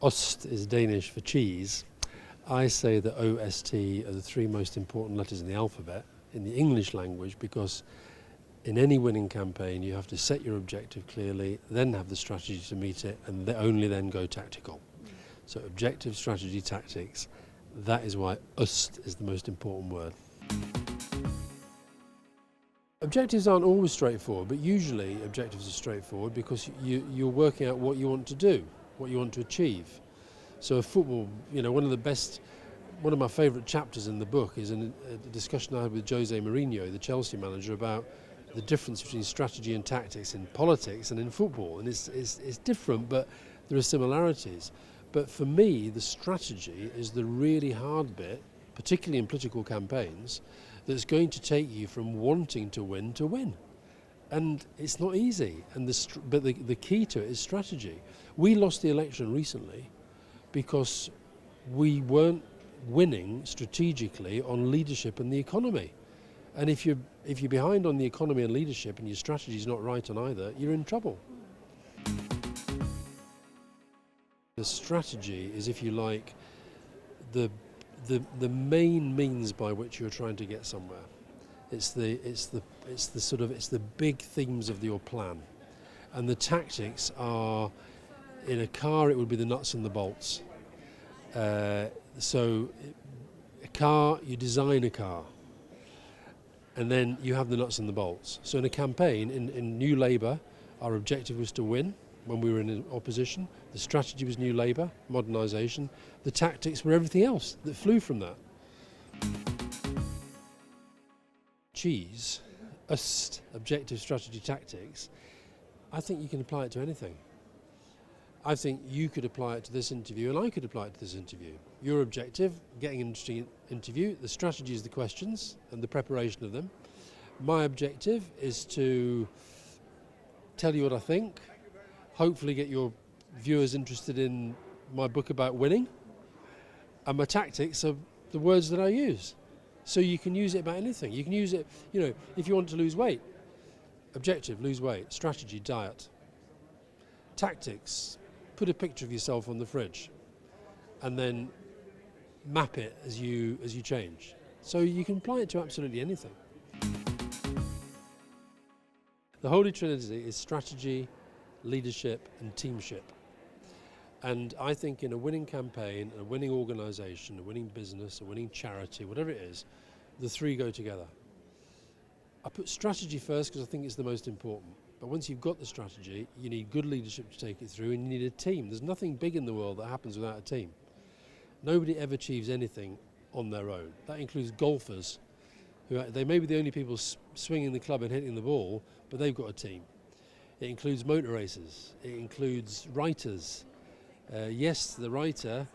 Ost is Danish for cheese. I say that OST are the three most important letters in the alphabet in the English language, because in any winning campaign you have to set your objective clearly, then have the strategy to meet it, and only then go tactical. So objective, strategy, tactics, that is why Ost is the most important word. Objectives aren't always straightforward, but usually objectives are straightforward because you're working out what you want to do, what you want to achieve. So football, one of my favourite chapters in the book is a discussion I had with Jose Mourinho, the Chelsea manager, about the difference between strategy and tactics in politics and in football. And it's different, but there are similarities. But for me, the strategy is the really hard bit, particularly in political campaigns, that's going to take you from wanting to win. And it's not easy. But the key to it is strategy. We lost the election recently because we weren't winning strategically on leadership and the economy. And if you're behind on the economy and leadership and your strategy is not right on either, you're in trouble. The strategy is, if you like, the main means by which you're trying to get somewhere. It's the big themes of your plan, and the tactics are, in a car it would be the nuts and the bolts. So a car, you design a car, and then you have the nuts and the bolts. So in a campaign, in New Labour, our objective was to win when we were in opposition. The strategy was New Labour, modernisation. The tactics were everything else that flew from that. Cheese, Ost, objective, strategy, tactics, I think you can apply it to anything. I think you could apply it to this interview, and I could apply it to this interview. Your objective, getting an interesting interview. The strategy is the questions and the preparation of them. My objective is to tell you what I think, hopefully get your viewers interested in my book about winning, and my tactics are the words that I use. So you can use it about anything. You can use it, if you want to lose weight. Objective, lose weight. Strategy, diet. Tactics, put a picture of yourself on the fridge and then map it as you change. So you can apply it to absolutely anything. The Holy Trinity is strategy, leadership and teamship. And I think in a winning campaign, a winning organisation, a winning business, a winning charity, whatever it is, the three go together. I put strategy first because I think it's the most important. But once you've got the strategy, you need good leadership to take it through, and you need a team. There's nothing big in the world that happens without a team. Nobody ever achieves anything on their own. That includes golfers. They may be the only people swinging the club and hitting the ball, but they've got a team. It includes motor racers. It includes writers. Yes, the writer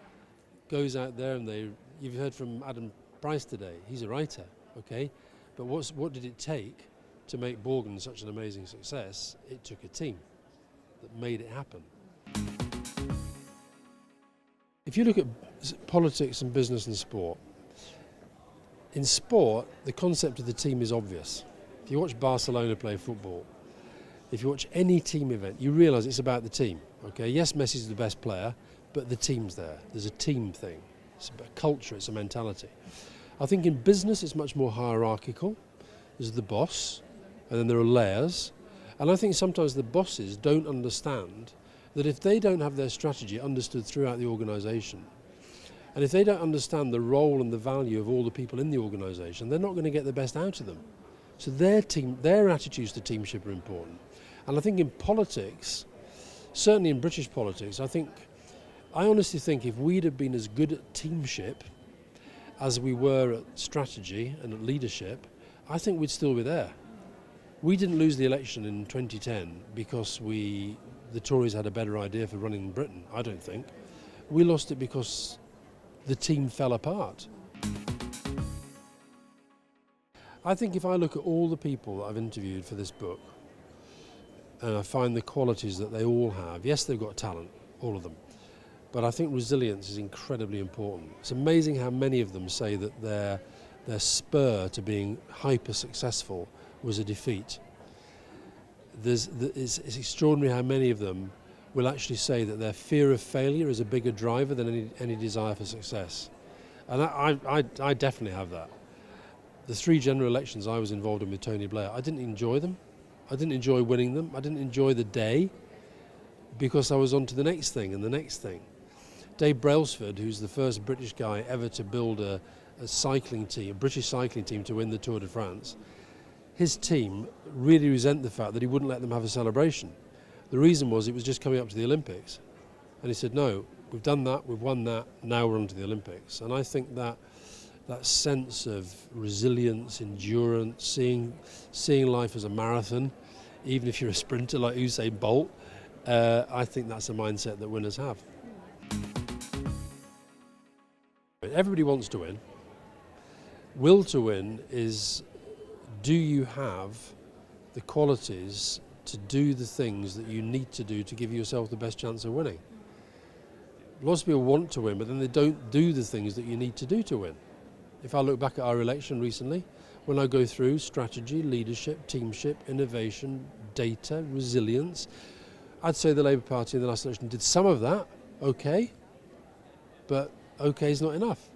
goes out there, and you've heard from Adam Price today. He's a writer, okay? But what did it take to make Borgen such an amazing success? It took a team that made it happen. If you look at politics and business and sport, in sport, the concept of the team is obvious. If you watch Barcelona play football, if you watch any team event, you realise it's about the team. Okay, yes, Messi's the best player, but the team's there. There's a team thing. It's about culture, it's a mentality. I think in business it's much more hierarchical. There's the boss, and then there are layers. And I think sometimes the bosses don't understand that if they don't have their strategy understood throughout the organisation, and if they don't understand the role and the value of all the people in the organisation, they're not going to get the best out of them. So their attitudes to teamship are important. And I think in politics, certainly in British politics, I honestly think if we'd have been as good at teamship as we were at strategy and at leadership, I think we'd still be there. We didn't lose the election in 2010 because the Tories had a better idea for running Britain, I don't think. We lost it because the team fell apart. I think if I look at all the people that I've interviewed for this book, and I find the qualities that they all have, yes, they've got talent, all of them, but I think resilience is incredibly important. It's amazing how many of them say that their spur to being hyper successful was a defeat. It's extraordinary how many of them will actually say that their fear of failure is a bigger driver than any desire for success. And I definitely have that. The 3 general elections I was involved in with Tony Blair, I didn't enjoy them. I didn't enjoy winning them. I didn't enjoy the day because I was on to the next thing and the next thing. Dave Brailsford, who's the first British guy ever to build a cycling team, a British cycling team to win the Tour de France, his team really resent the fact that he wouldn't let them have a celebration. The reason was it was just coming up to the Olympics. And he said, no, we've done that, we've won that, now we're on to the Olympics. And I think that sense of resilience, endurance, seeing life as a marathon, even if you're a sprinter like Usain Bolt, I think that's a mindset that winners have. Everybody wants to win. Will to win is, do you have the qualities to do the things that you need to do to give yourself the best chance of winning? Lots of people want to win, but then they don't do the things that you need to do to win. If I look back at our election recently, when I go through strategy, leadership, teamship, innovation, data, resilience, I'd say the Labour Party in the last election did some of that, okay, but okay is not enough.